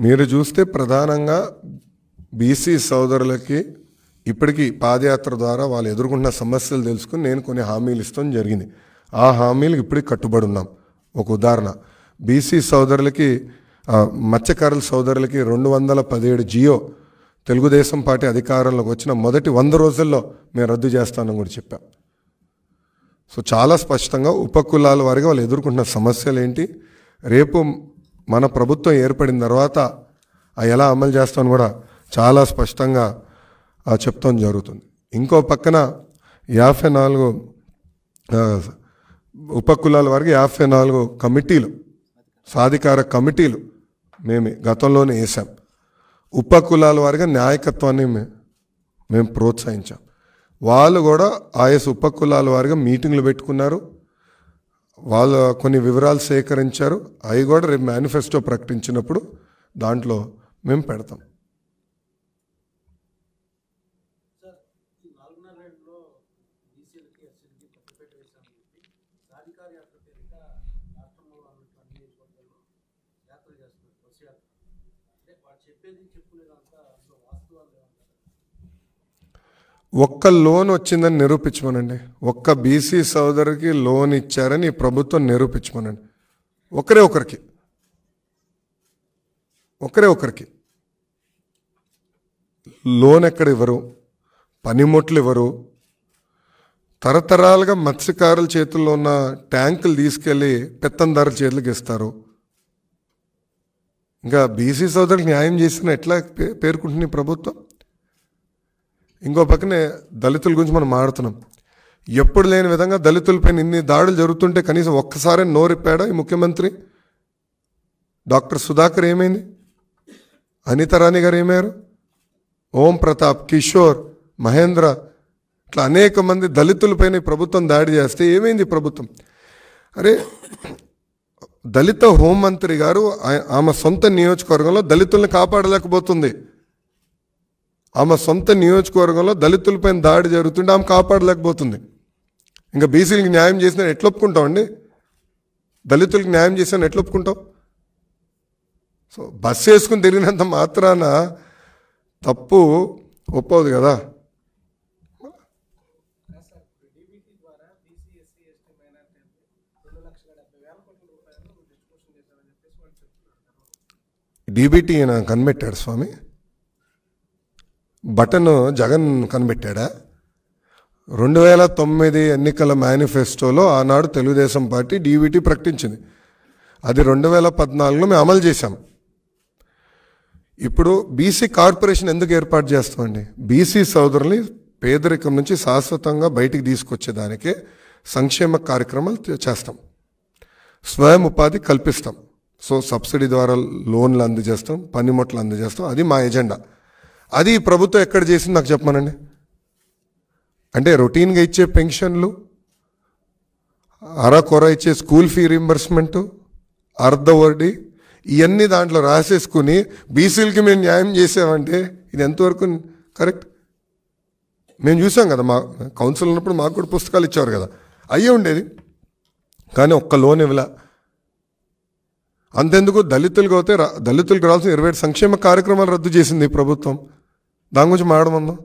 మీరు చూస్తే ప్రధానంగా బీసీ సోదరులకి ఇప్పటికీ పాదయాత్ర ద్వారా వాళ్ళు ఎదుర్కొంటున్న సమస్యలు తెలుసుకుని నేను కొన్ని హామీలు ఇస్తాం జరిగింది. ఆ హామీలకు ఇప్పటికి కట్టుబడి ఉన్నాం. ఒక ఉదాహరణ, బీసీ సోదరులకి మత్స్యకారుల సోదరులకి 217 జియో తెలుగుదేశం పార్టీ అధికారంలోకి వచ్చిన మొదటి 100 రోజుల్లో మేము రద్దు చేస్తానని కూడా చెప్పాం. సో చాలా స్పష్టంగా ఉపకులాల వారిగా వాళ్ళు ఎదుర్కొంటున్న సమస్యలు ఏంటి, రేపు మన ప్రభుత్వం ఏర్పడిన తర్వాత ఎలా అమలు చేస్తామని కూడా చాలా స్పష్టంగా చెప్తాం జరుగుతుంది. ఇంకో పక్కన 54 ఉపకులాల వారికి 54 కమిటీలు, సాధికార కమిటీలు మేము గతంలోనే వేసాం. ఉపకులాల వారిగా నాయకత్వాన్ని మేము ప్రోత్సహించాం. వాళ్ళు కూడా ఆయా ఉపకులాల వారిగా మీటింగ్లు పెట్టుకున్నారు, వాళ్ళు కొన్ని వివరాలు సేకరించారు. అవి కూడా రేపు మేనిఫెస్టో ప్రకటించినప్పుడు దాంట్లో మేము పెడతాం. ఒక్క లోన్ వచ్చిందని నిరూపించమనండి. ఒక్క బీసీ సోదరికి లోన్ ఇచ్చారని ప్రభుత్వం నిరూపించమనండి. ఒకరే ఒకరికి లోన్ ఎక్కడ ఇవ్వరు, పనిముట్లు ఇవ్వరు. తరతరాలుగా మత్స్యకారుల చేతుల్లో ఉన్న ట్యాంకులు తీసుకెళ్ళి పెత్తందారుల చేతులకు ఇస్తారు. ఇంకా బీసీ సోదరులకు న్యాయం చేసిన ఎట్లా పేర్కొంటుంది ప్రభుత్వం? ఇంకో పక్కనే దళితుల గురించి మనం మాట్లాడుతున్నాం. ఎప్పుడు లేని విధంగా దళితులపైన ఇన్ని దాడులు జరుగుతుంటే కనీసం ఒక్కసారి నోరిప్పాడా ఈ ముఖ్యమంత్రి? డాక్టర్ సుధాకర్ ఏమైంది? అనితారాణి గారు ఏమయ్యారు? ఓం ప్రతాప్, కిషోర్, మహేంద్ర, ఇట్లా అనేక మంది దళితులపైన ప్రభుత్వం దాడి చేస్తే ఏమైంది ప్రభుత్వం? అరే, దళిత హోంమంత్రి గారు ఆమె సొంత నియోజకవర్గంలో దళితుల్ని కాపాడలేకపోతుంది. ఆమె సొంత నియోజకవర్గంలో దళితులపైన దాడి జరుగుతుంటే ఆమె కాపాడలేకపోతుంది. ఇంకా బీసీలకు న్యాయం చేసిన ఎట్లా ఒప్పుకుంటామండి? దళితులకు న్యాయం చేసిన ఎట్లా ఒప్పుకుంటాం? సో బస్సు వేసుకుని తిరిగినంత మాత్రాన తప్పు ఒప్పదు కదా. డీబీటీ కనిపెట్టాడు స్వామి, బటన్ జగన్ కనిపెట్టాడా? 2009 ఎన్నికల మేనిఫెస్టోలో ఆనాడు తెలుగుదేశం పార్టీ డీబీటీ ప్రకటించింది. అది 2014లో మేము అమలు చేశాం. ఇప్పుడు బీసీ కార్పొరేషన్ ఎందుకు ఏర్పాటు చేస్తామండి? బీసీ సోదరుల్ని పేదరికం నుంచి శాశ్వతంగా బయటికి తీసుకొచ్చేదానికే సంక్షేమ కార్యక్రమాలు చేస్తాం, స్వయం ఉపాధి కల్పిస్తాం. సో సబ్సిడీ ద్వారా లోన్లు అందజేస్తాం, పనిముట్లు అందజేస్తాం. అది మా ఎజెండా. అది ప్రభుత్వం ఎక్కడ చేసింది నాకు చెప్పమనండి. అంటే రొటీన్గా ఇచ్చే పెన్షన్లు, అరకొర ఇచ్చే స్కూల్ ఫీ రీంబర్స్మెంటు, అర్ధ వడ్డీ, ఇవన్నీ దాంట్లో రాసేసుకుని బీసీలకి మేము న్యాయం చేసామంటే ఇది ఎంతవరకు కరెక్ట్? మేము చూసాం కదా, మా కౌన్సిల్ ఉన్నప్పుడు మాకు కూడా పుస్తకాలు ఇచ్చేవారు కదా, అయ్యే ఉండేది. కానీ ఒక్క లోన్ ఇవ్వలా. అంతెందుకు, దళితులకు అయితే దళితులకు రావాల్సిన 27 సంక్షేమ కార్యక్రమాలు రద్దు చేసింది ఈ ప్రభుత్వం. దాని గురించి మాట్లాడమందాం.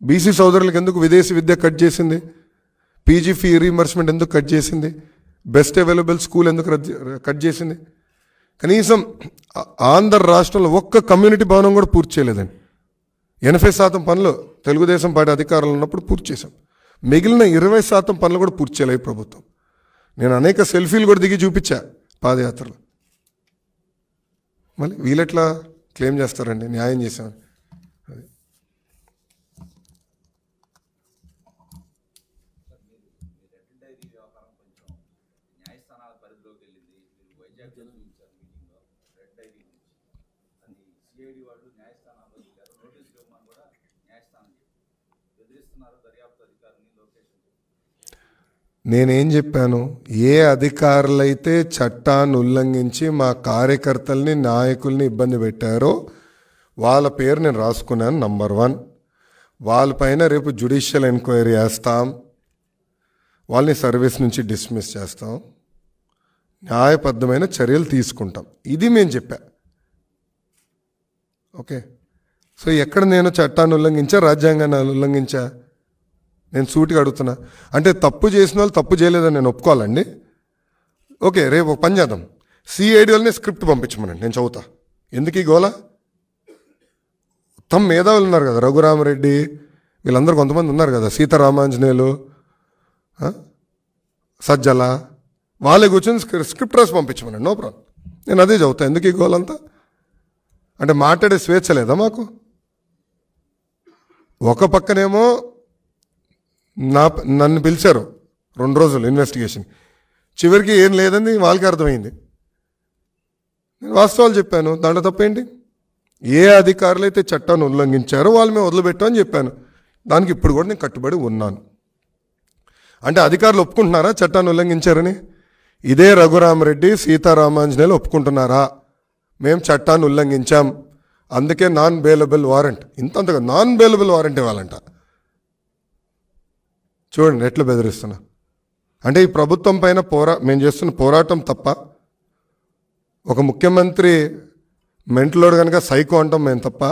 బీసీ సోదరులకు ఎందుకు విదేశీ విద్య కట్ చేసింది? పీజీ ఫీ రీంబర్స్మెంట్ ఎందుకు కట్ చేసింది? బెస్ట్ అవైలబుల్ స్కూల్ ఎందుకు కట్ చేసింది? కనీసం ఆంధ్ర రాష్ట్రంలో ఒక్క కమ్యూనిటీ భవనం కూడా పూర్తి చేయలేదండి. 80% పనులు తెలుగుదేశం పార్టీ అధికారంలో ఉన్నప్పుడు పూర్తి చేశాం. మిగిలిన 20% పనులు కూడా పూర్తి చేయలేదు ప్రభుత్వం. నేను అనేక సెల్ఫీలు కూడా దిగి చూపించా పాదయాత్రలో. మళ్ళీ వీళ్ళెట్లా క్లెయిమ్ చేస్తారండి న్యాయం చేశామని? అది నేనేం చెప్పాను? ఏ అధికారులైతే చట్టాన్ని ఉల్లంఘించి మా కార్యకర్తల్ని, నాయకుల్ని ఇబ్బంది పెట్టారో వాళ్ళ పేరు నేను రాసుకున్నాను. నంబర్ 1, వాళ్ళపైన రేపు జ్యుడిషియల్ ఎంక్వైరీ చేస్తాం, వాళ్ళని సర్వీస్ నుంచి డిస్మిస్ చేస్తాం, న్యాయబద్ధమైన చర్యలు తీసుకుంటాం. ఇది మేము చెప్పా. ఓకే. సో ఎక్కడ నేను చట్టాన్ని ఉల్లంఘించా, రాజ్యాంగాన్ని ఉల్లంఘించా? నేను సూటిగా అడుగుతున్నా. అంటే తప్పు చేసిన వాళ్ళు తప్పు చేయలేదని నేను ఒప్పుకోవాలండి. ఓకే, రేపు ఒక పని చేద్దాం, సిఐడి వాళ్ళని స్క్రిప్ట్ పంపించమనండి, నేను చదువుతా. ఎందుకు ఈ గోల? తమ మేధావులు ఉన్నారు కదా, రఘురామరెడ్డి వీళ్ళందరూ కొంతమంది ఉన్నారు కదా, సీతారామాంజనేయులు, సజ్జల, వాళ్ళే కూర్చొని స్క్రిప్ట్ రాసి పంపించమనండి, నో ప్రాబ్లం. నేను అదే చదువుతా. ఎందుకు ఈ గోలంతా? అంటే మాట్లాడే స్వేచ్ఛ లేదా మాకు? ఒక పక్కనేమో నన్ను పిలిచారు 2 రోజులు ఇన్వెస్టిగేషన్, చివరికి ఏం లేదని వాళ్ళకి అర్థమైంది. నేను వాస్తవాలు చెప్పాను, దాంట్లో తప్పేంటి? ఏ అధికారులు అయితే చట్టాన్ని ఉల్లంఘించారో వాళ్ళు మేము వదిలిపెట్టామని చెప్పాను. దానికి ఇప్పుడు కూడా నేను కట్టుబడి ఉన్నాను. అంటే అధికారులు ఒప్పుకుంటున్నారా చట్టాన్ని ఉల్లంఘించారని? ఇదే రఘురామరెడ్డి, సీతారామాంజనేయులు ఒప్పుకుంటున్నారా మేము చట్టాన్ని ఉల్లంఘించాం, అందుకే నాన్ బెయిలబుల్ వారెంట్, ఇంతంతగా నాన్ బెయిలబుల్ వారెంట్ ఇవ్వాలంట? చూడండి ఎట్లా బెదిరిస్తున్నా. అంటే ఈ ప్రభుత్వం పైన మేము చేస్తున్న పోరాటం తప్ప, ఒక ముఖ్యమంత్రి మెంటలోడు కనుక సైకో అంటాం మేము తప్ప,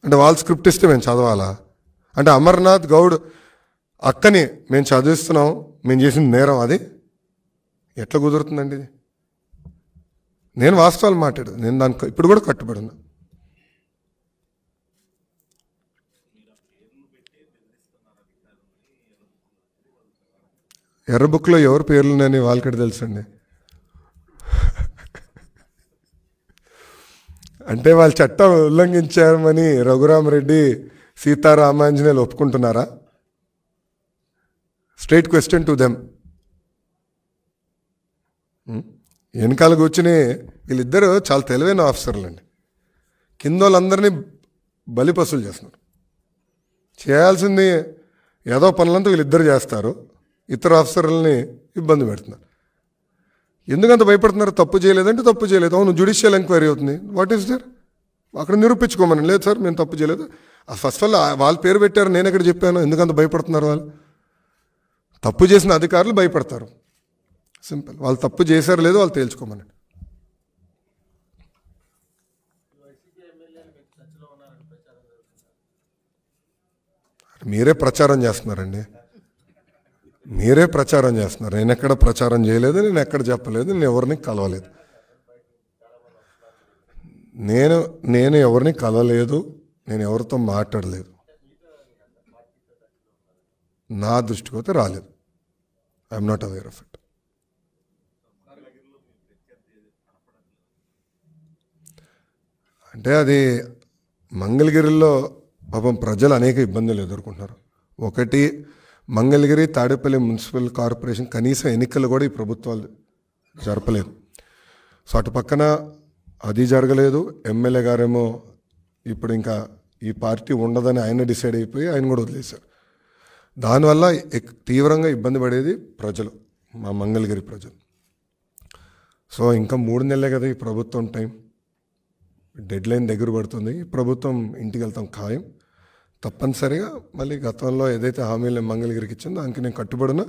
అంటే వాళ్ళు స్క్రిప్ట్ ఇస్తే మేము చదవాలా? అంటే అమర్నాథ్ గౌడ్ అక్కని మేము చదివిస్తున్నాం, మేము చేసిన నేరం అది ఎట్లా కుదురుతుందండి ఇది? నేను వాస్తవాలు మాట్లాడు, నేను దానికి ఇప్పుడు కూడా కట్టుబడి ఉన్నా. ఎర్ర బుక్లో ఎవరి పేర్లున్నాయని వాళ్ళకి తెలుసండి. అంటే వాళ్ళు చట్టం ఉల్లంఘించారని రఘురామరెడ్డి, సీతారామాంజనేయులు ఒప్పుకుంటున్నారా? Straight question to them. వెనకాల కూర్చుని వీళ్ళిద్దరూ చాలా తెలివైన ఆఫీసర్లు అండి. కింద వాళ్ళందరినీ బలిపసులు చేస్తున్నారు. చేయాల్సింది ఏదో పనులంతా వీళ్ళిద్దరు చేస్తారు, ఇతర ఆఫీసర్లని ఇబ్బంది పెడుతున్నారు. ఎందుకంత భయపడుతున్నారు? తప్పు చేయలేదంటే తప్పు చేయలేదు, అవును జ్యుడిషియల్ ఎంక్వైరీ అవుతుంది, వాట్ ఈస్ దేర్? అక్కడ నిరూపించుకోమని. లేదు సార్ మేము తప్పు చేయలేదు. ఫస్ట్ ఆఫ్ ఆల్ వాళ్ళ పేరు పెట్టారు, నేను ఎక్కడ చెప్పాను? ఎందుకంత భయపడుతున్నారు? వాళ్ళు తప్పు చేసిన అధికారులు భయపడతారు, సింపుల్. వాళ్ళు తప్పు చేశారు లేదో వాళ్ళు తేల్చుకోమని. మీరే ప్రచారం చేస్తున్నారండి, మీరే ప్రచారం చేస్తున్నారు. నేను ఎక్కడ ప్రచారం చేయలేదు, నేను ఎక్కడ చెప్పలేదు, నేను ఎవరిని కలవలేదు. నేను ఎవరిని కలవలేదు, నేను ఎవరితో మాట్లాడలేదు, నా దృష్టికి అయితే రాలేదు. I'm not aware of it. అంటే అది మంగళగిరిలో పాపం ప్రజలు అనేక ఇబ్బందులు ఎదుర్కొంటున్నారు. ఒకటి, మంగళగిరి తాడేపల్లి మున్సిపల్ కార్పొరేషన్ కనీసం ఎన్నికలు కూడా ఈ ప్రభుత్వాలు జరపలేదు. సో అటు పక్కన అది జరగలేదు. ఎమ్మెల్యే గారేమో ఇప్పుడు ఇంకా ఈ పార్టీ ఉండదని ఆయన డిసైడ్ అయిపోయి ఆయన కూడా వదిలేశారు. దానివల్ల తీవ్రంగా ఇబ్బంది పడేది ప్రజలు, మా మంగళగిరి ప్రజలు. సో ఇంకా 3 నెలలే కదా ఈ ప్రభుత్వం టైం, డెడ్ లైన్ దగ్గర పడుతుంది. ఈ ప్రభుత్వం ఇంటికి వెళ్తాం ఖాయం. తప్పనిసరిగా మళ్ళీ గతంలో ఏదైతే హామీలు మంగళగిరికి ఇచ్చిందో దానికి నేను కట్టుబడిన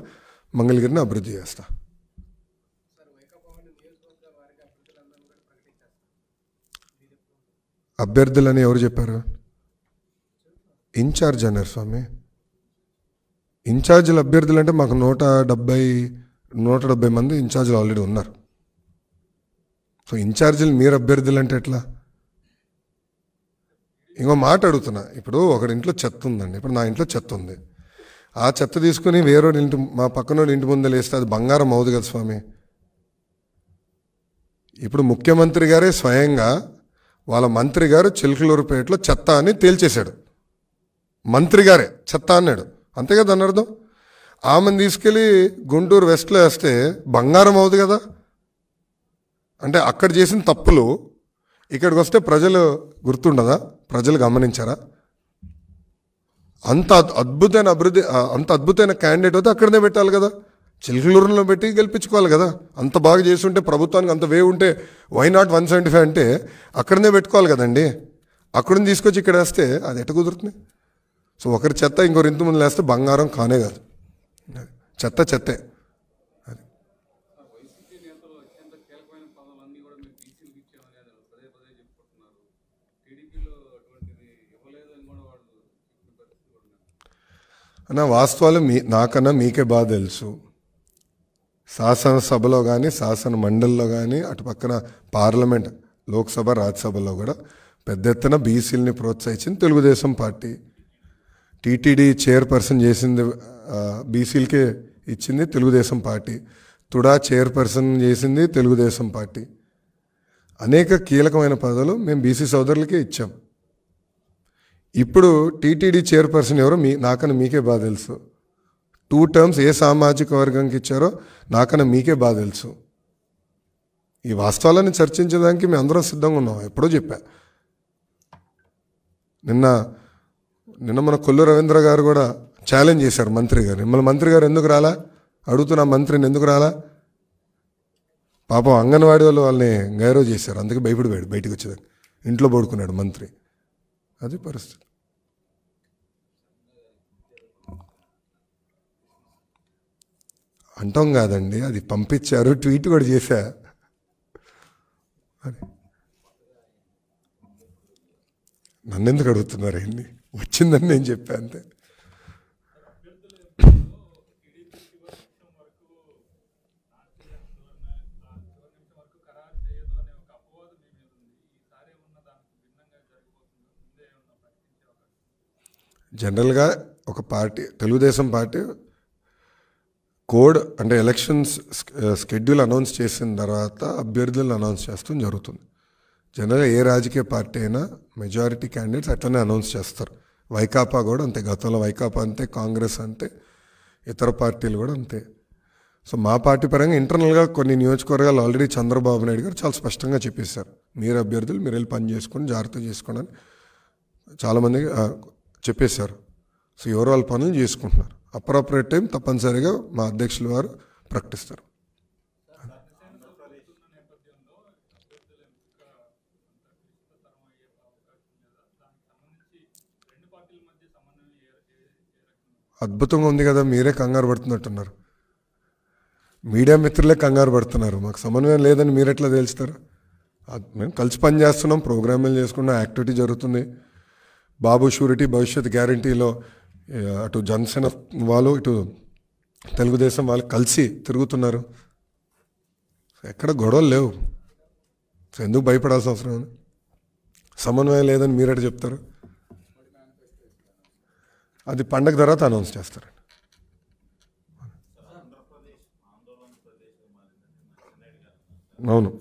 మంగళగిరిని అభివృద్ధి చేస్తా. అభ్యర్థులని ఎవరు చెప్పారు? ఇన్ఛార్జ్ అన్నారు స్వామి. ఇన్ఛార్జీలు అభ్యర్థులు అంటే మాకు 170 మంది ఇన్ఛార్జీలు ఆల్రెడీ ఉన్నారు. సో ఇన్ఛార్జీలు మీరు అభ్యర్థులు అంటే ఎట్లా? ఇంకో మాట అడుగుతున్నా. ఇప్పుడు ఒకటి ఇంట్లో చెత్త ఉందండి, ఇప్పుడు నా ఇంట్లో చెత్త ఉంది, ఆ చెత్త తీసుకుని వేరేవాడి ఇంటి, మా పక్కనోడి ఇంటి ముందు వేస్తే అది బంగారం అవుదు కదా స్వామి. ఇప్పుడు ముఖ్యమంత్రి గారే స్వయంగా వాళ్ళ మంత్రి గారు చిలకలూరుపేటలో చెత్త అని తేల్చేశాడు. మంత్రి గారే చెత్త అన్నాడు, అంతే కదా అని అర్థం. ఆమెను తీసుకెళ్ళి గుంటూరు వెస్ట్లో వేస్తే బంగారం అవుదు కదా. అంటే అక్కడ చేసిన తప్పులు ఇక్కడికి వస్తే ప్రజలు గుర్తుండదా? ప్రజలు గమనించారా? అంత అద్భుతమైన అభివృద్ధి, అంత అద్భుతమైన క్యాండిడేట్ అయితే అక్కడనే పెట్టాలి కదా, చిలకలూరులో పెట్టి గెలిపించుకోవాలి కదా. అంత బాగా చేస్తుంటే, ప్రభుత్వానికి అంత వే ఉంటే వై నాట్ 175 అంటే అక్కడనే పెట్టుకోవాలి కదండి. అక్కడిని తీసుకొచ్చి ఇక్కడ వేస్తే అది ఎట్ట కుదురుతుంది? సో ఒకరి చెత్త ఇంకొకరి ఇంటి ముందు వేస్తే బంగారం కానే కాదు, చెత్త చెత్తే. అది అన్న వాస్తవాలు నాకన్నా మీకే బాగా తెలుసు. శాసనసభలో కానీ శాసన మండలిలో కానీ అటు పక్కన పార్లమెంట్ లోక్సభ రాజ్యసభలో కూడా పెద్ద ఎత్తున బీసీలని ప్రోత్సహించింది తెలుగుదేశం పార్టీ. టీటీడీ చైర్పర్సన్ చేసింది బీసీలకే ఇచ్చింది తెలుగుదేశం పార్టీ. తుడా చైర్పర్సన్ చేసింది తెలుగుదేశం పార్టీ. అనేక కీలకమైన పదవులు మేము బీసీ సోదరులకే ఇచ్చాం. ఇప్పుడు టీటీడీ చైర్పర్సన్ ఎవరో నాకన్నా మీకే బాగా తెలుసు. 2 టర్మ్స్ ఏ సామాజిక వర్గానికి ఇచ్చారో నాకన్నా మీకే బాగా తెలుసు. ఈ వాస్తవాలను చర్చించడానికి మేము అందరం సిద్ధంగా ఉన్నాం. ఎప్పుడో చెప్పా. నిన్న మన కొల్లు రవీంద్ర గారు కూడా ఛాలెంజ్ చేశారు మంత్రి గారు. మిమ్మల్ని మంత్రి గారు ఎందుకు రాలా అడుగుతున్నా, మంత్రిని ఎందుకు రాలా? పాపం అంగన్వాడీ వాళ్ళని గైరవ చేశారు, అందుకే భయపడిపోయాడు బయటకు వచ్చేదాన్ని. ఇంట్లో పడుకున్నాడు మంత్రి. అది పరిస్థితి. అంటాం కాదండి, అది పంపించారు, ట్వీట్ కూడా చేశా. అది నన్ను ఎందుకు అడుగుతున్నారు? ఏంటి వచ్చిందని నేను చెప్పా అంతే. జనరల్గా ఒక పార్టీ, తెలుగుదేశం పార్టీ కోడ్ అంటే ఎలక్షన్స్ షెడ్యూల్ అనౌన్స్ చేసిన తర్వాత అభ్యర్థులను అనౌన్స్ చేస్తాం జరుగుతుంది. జనరల్గా ఏ రాజకీయ పార్టీ అయినా మెజారిటీ క్యాండిడేట్స్ అట్లనే అనౌన్స్ చేస్తారు. వైకాపా కూడా అంతే. గతంలో వైకాపా అంతే, కాంగ్రెస్ అంతే, ఇతర పార్టీలు కూడా అంతే. సో మా పార్టీ పరంగా ఇంటర్నల్గా కొన్ని నియోజకవర్గాలు ఆల్రెడీ చంద్రబాబు నాయుడు గారు చాలా స్పష్టంగా చెప్పేశారు, మీరు అభ్యర్థులు మీరు వెళ్ళి పని చేసుకొని జాగ్రత్త చేసుకోండి అని చాలామంది చెప్పేశారు. సో ఎవరు వాళ్ళ పనులు చేసుకుంటున్నారు. అప్రాపరేట్ టైం తప్పనిసరిగా మా అధ్యక్షులు వారు ప్రకటిస్తారు. అద్భుతంగా ఉంది కదా, మీరే కంగారు పడుతున్నట్టున్నారు. మీడియా మిత్రులే కంగారు పడుతున్నారు. మాకు సమన్వయం లేదని మీరు ఎట్లా తేల్చుతారు? మేము కలిసి పని చేస్తున్నాం, ప్రోగ్రాములు చేసుకున్నాం, యాక్టివిటీ జరుగుతుంది. బాబు షూరిటీ భవిష్యత్ గ్యారంటీలో అటు జనసేన వాళ్ళు ఇటు తెలుగుదేశం వాళ్ళు కలిసి తిరుగుతున్నారు. ఎక్కడ గొడవలు లేవు. సో ఎందుకు భయపడాల్సిన అవసరం ఉంది? సమన్వయం లేదని మీరెట చెప్తారు? అది పండగ తర్వాత అనౌన్స్ చేస్తారండి. అవును,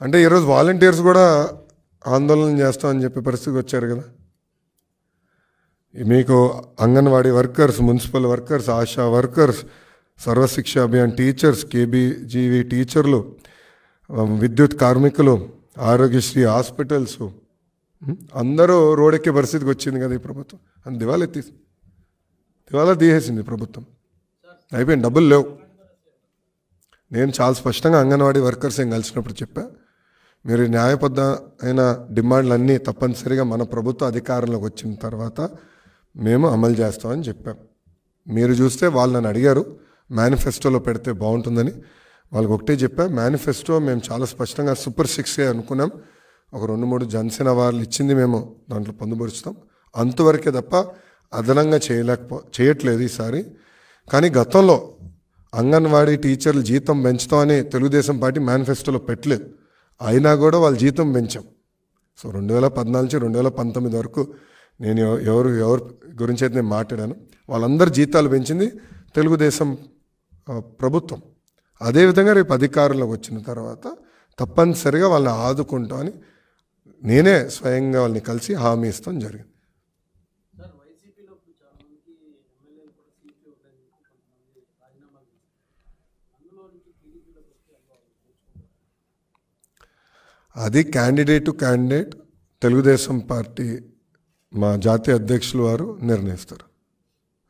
అంటే ఈరోజు వాలంటీర్స్ కూడా ఆందోళన చేస్తామని చెప్పే పరిస్థితికి వచ్చారు కదా. మీకు anganwadi workers, municipal workers, ASHA workers, Sarvashiksha Abhiyan teachers, KBGV టీచర్లు, విద్యుత్ కార్మికులు, ఆరోగ్యశ్రీ హాస్పిటల్స్ అందరూ రోడెక్కే పరిస్థితికి వచ్చింది కదా ఈ ప్రభుత్వం. అని దివాలా తీసేసింది ప్రభుత్వం. అయిపోయింది, డబ్బులు లేవు. నేను చాలా స్పష్టంగా అంగన్వాడీ వర్కర్స్ ఏం కలిసినప్పుడు చెప్పా, మీరు న్యాయబద్ధమైన డిమాండ్లన్నీ తప్పనిసరిగా మన ప్రభుత్వ అధికారంలోకి వచ్చిన తర్వాత మేము అమలు చేస్తామని చెప్పాం. మీరు చూస్తే వాళ్ళు నన్ను అడిగారు మేనిఫెస్టోలో పెడితే బాగుంటుందని. వాళ్ళకి ఒకటే చెప్పా, మేనిఫెస్టో మేము చాలా స్పష్టంగా సూపర్ 6 అనుకున్నాం. ఒక 2-3 జనసేన వాళ్ళు ఇచ్చింది మేము దాంట్లో పొందుపరుస్తాం. అంతవరకే తప్ప అదనంగా చేయట్లేదు ఈసారి. కానీ గతంలో అంగన్వాడీ టీచర్లు జీతం పెంచుతామని తెలుగుదేశం పార్టీ మేనిఫెస్టోలో పెట్టలేదు. అయినా కూడా వాళ్ళ జీతం పెంచాం. సో 2014 నుంచి 2019 వరకు నేను ఎవరు గురించి అయితే నేను మాట్లాడాను, వాళ్ళందరి జీతాలు పెంచింది తెలుగుదేశం ప్రభుత్వం. అదేవిధంగా రేపు అధికారంలోకి వచ్చిన తర్వాత తప్పనిసరిగా వాళ్ళని ఆదుకుంటామని నేనే స్వయంగా వాళ్ళని కలిసి హామీ ఇస్తాం జరిగింది. అది candidate to candidate Telugu Desam party మా జాతీయ అధ్యక్షులు వారు నిర్ణయిస్తారు.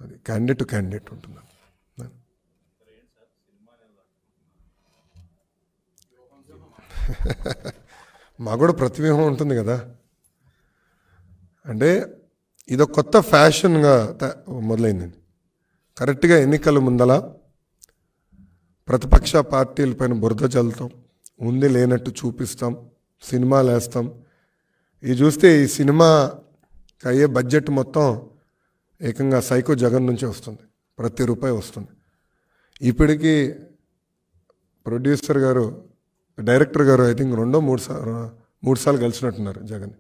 అది క్యాండిడేట్ టు క్యాండిడేట్ ఉంటుంది. మాకు కూడా ప్రతివ్యూహం ఉంటుంది కదా. అంటే ఇదొక కొత్త ఫ్యాషన్గా మొదలైందండి. కరెక్ట్గా ఎన్నికల ముందల ప్రతిపక్ష పార్టీలపైన బురద చల్లుతాం, ఉంది లేనట్టు చూపిస్తాం, సినిమాలు వేస్తాం. ఇది చూస్తే ఈ సినిమాకి అయ్యే బడ్జెట్ మొత్తం ఏకంగా సైకో జగన్ నుంచి వస్తుంది, ప్రతి రూపాయి వస్తుంది. ఇప్పటికీ ప్రొడ్యూసర్ గారు, డైరెక్టర్ గారు ఐ థింక్ మూడు సార్లు కలిసినట్టున్నారు జగన్.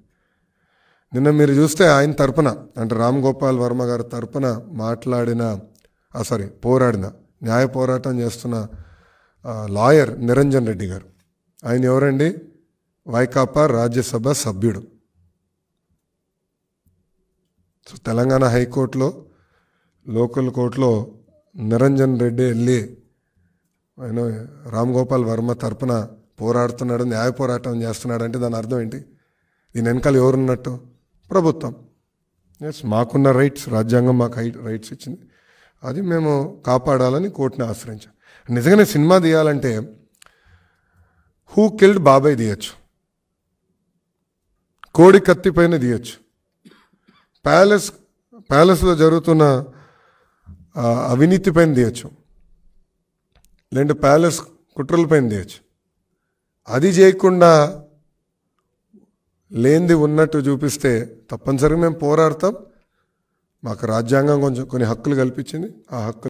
నిన్న మీరు చూస్తే ఆయన తరపున, అంటే రామ్ గోపాల్ వర్మ గారి తరపున పోరాడిన, న్యాయ పోరాటం చేస్తున్న లాయర్ నిరంజన్ రెడ్డి గారు. ఆయన ఎవరండి? వైకాపా రాజ్యసభ సభ్యుడు. సో తెలంగాణ హైకోర్టులో, లోకల్ కోర్టులో నిరంజన్ రెడ్డి వెళ్ళి ఆయన రామ్ గోపాల్ వర్మ తరపున పోరాడుతున్నాడు, న్యాయ పోరాటం చేస్తున్నాడు అంటే దాని అర్థం ఏంటి? దీని వెనకాల ఎవరున్నట్టు? ప్రభుత్వం. ఎస్, మాకున్న రైట్స్, రాజ్యాంగం మాకు రైట్స్ ఇచ్చింది, అది మేము కాపాడాలని కోర్టుని ఆశ్రయించాం. నిజంగానే సినిమా తీయాలంటే హూ కిల్డ్ బాబాయ్ తీయచ్చు, కోడి కత్తి పైన తీయచ్చు, ప్యాలెస్లో జరుగుతున్న అవినీతి పైన తీయచ్చు, లేదంటే ప్యాలెస్ కుట్రల పైన తీయచ్చు. అది చేయకుండా లేనిది ఉన్నట్టు చూపిస్తే తప్పనిసరిగా మేము పోరాడతాం. మాకు రాజ్యాంగం కొన్ని హక్కులు కల్పించింది, ఆ హక్కులు